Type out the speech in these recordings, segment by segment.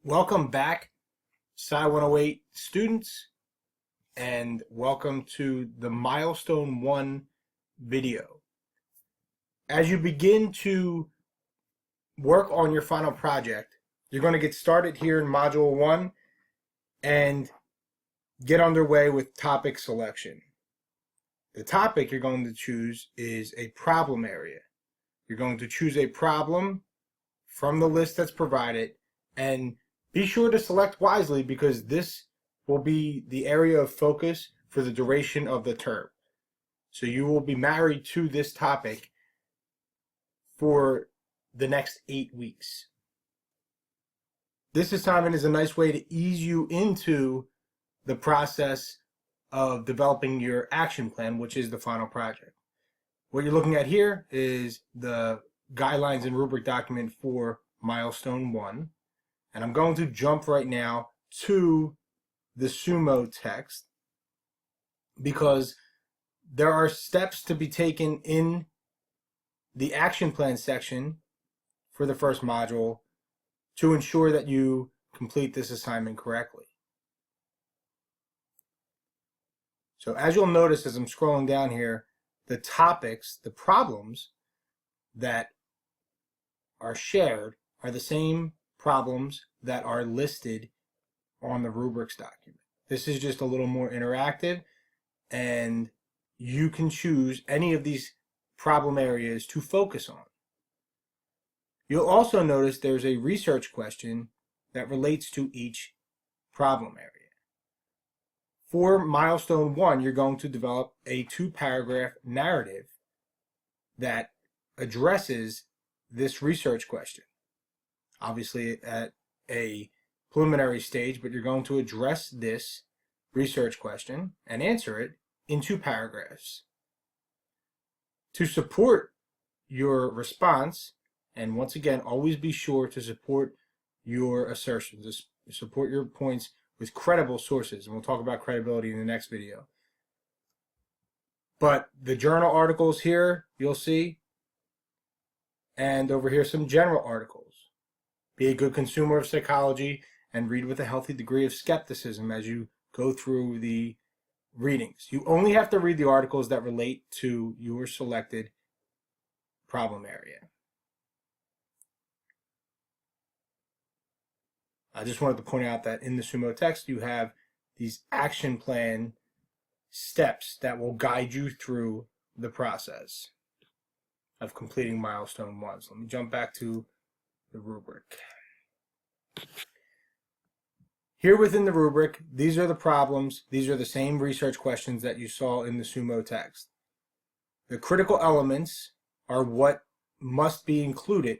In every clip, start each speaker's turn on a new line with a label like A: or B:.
A: Welcome back, Sci 108 students, and welcome to the Milestone 1 video. As you begin to work on your final project, you're going to get started here in Module 1 and get underway with topic selection. The topic you're going to choose is a problem area. You're going to choose a problem from the list that's provided, and be sure to select wisely because this will be the area of focus for the duration of the term. So you will be married to this topic for the next 8 weeks. This assignment is a nice way to ease you into the process of developing your action plan, which is the final project. What you're looking at here is the guidelines and rubric document for Milestone 1. And I'm going to jump right now to the Sumo text because there are steps to be taken in the action plan section for the first module to ensure that you complete this assignment correctly. So as you'll notice as I'm scrolling down here, the topics, the problems that are shared are the same problems that are listed on the rubrics document. This is just a little more interactive, and you can choose any of these problem areas to focus on. You'll also notice there's a research question that relates to each problem area. For Milestone 1, you're going to develop a 2-paragraph narrative that addresses this research question. Obviously at a preliminary stage, but you're going to address this research question and answer it in 2 paragraphs. To support your response, and once again, always be sure to support your assertions, support your points with credible sources, and we'll talk about credibility in the next video. But the journal articles here, you'll see, and over here some general articles. Be a good consumer of psychology and read with a healthy degree of skepticism as you go through the readings. You only have to read the articles that relate to your selected problem area. I just wanted to point out that in the Sumo text you have these action plan steps that will guide you through the process of completing Milestone 1. So let me jump back to the rubric. Here within the rubric, these are the problems. These are the same research questions that you saw in the Sumo text. The critical elements are what must be included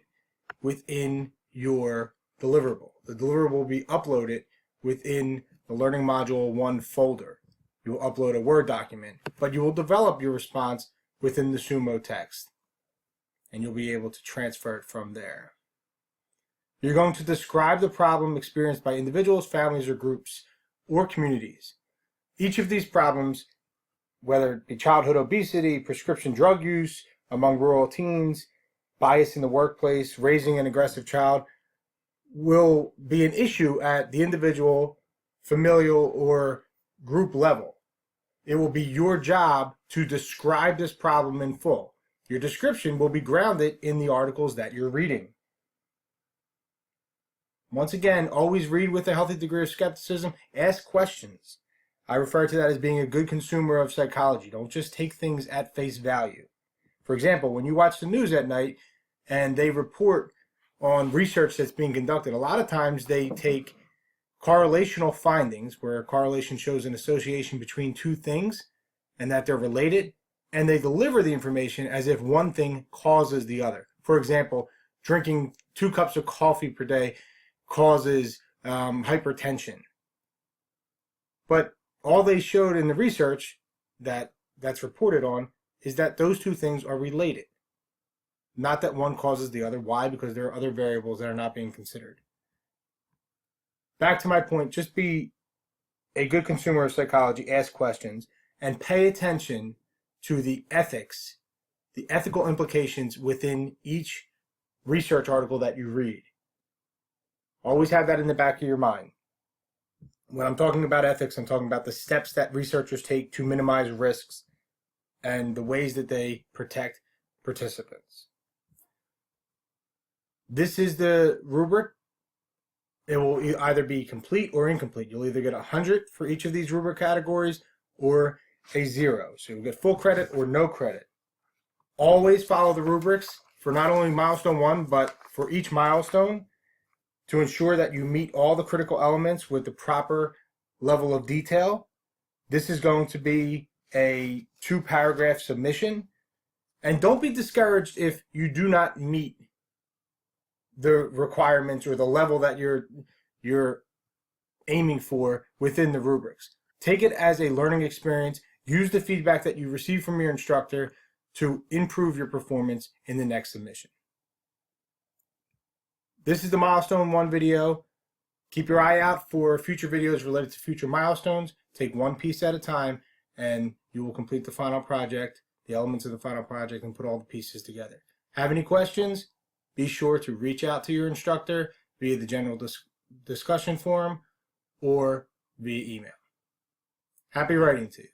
A: within your deliverable. The deliverable will be uploaded within the Learning Module 1 folder. You will upload a Word document, but you will develop your response within the Sumo text, and you'll be able to transfer it from there. You're going to describe the problem experienced by individuals, families, or groups, or communities. Each of these problems, whether it be childhood obesity, prescription drug use among rural teens, bias in the workplace, raising an aggressive child, will be an issue at the individual, familial, or group level. It will be your job to describe this problem in full. Your description will be grounded in the articles that you're reading. Once again, always read with a healthy degree of skepticism. Ask questions. I refer to that as being a good consumer of psychology. Don't just take things at face value. For example, when you watch the news at night and they report on research that's being conducted, a lot of times they take correlational findings where a correlation shows an association between 2 things and that they're related, and they deliver the information as if one thing causes the other. For example, drinking 2 cups of coffee per day causes hypertension. But all they showed in the research that's reported on is that those 2 things are related. Not that one causes the other. Why? Because there are other variables that are not being considered. Back to my point, just be a good consumer of psychology, ask questions, and pay attention to the ethics, the ethical implications within each research article that you read. Always have that in the back of your mind. When I'm talking about ethics, I'm talking about the steps that researchers take to minimize risks and the ways that they protect participants. This is the rubric. It will either be complete or incomplete. You'll either get 100 for each of these rubric categories or a 0. So you'll get full credit or no credit. Always follow the rubrics for not only milestone 1, but for each milestone to ensure that you meet all the critical elements with the proper level of detail. This is going to be a 2-paragraph submission. And don't be discouraged if you do not meet the requirements or the level that you're aiming for within the rubrics. Take it as a learning experience. Use the feedback that you receive from your instructor to improve your performance in the next submission. This is the Milestone 1 video. Keep your eye out for future videos related to future milestones. Take one piece at a time, and you will complete the final project, the elements of the final project, and put all the pieces together. Have any questions? Be sure to reach out to your instructor via the general discussion forum or via email. Happy writing to you.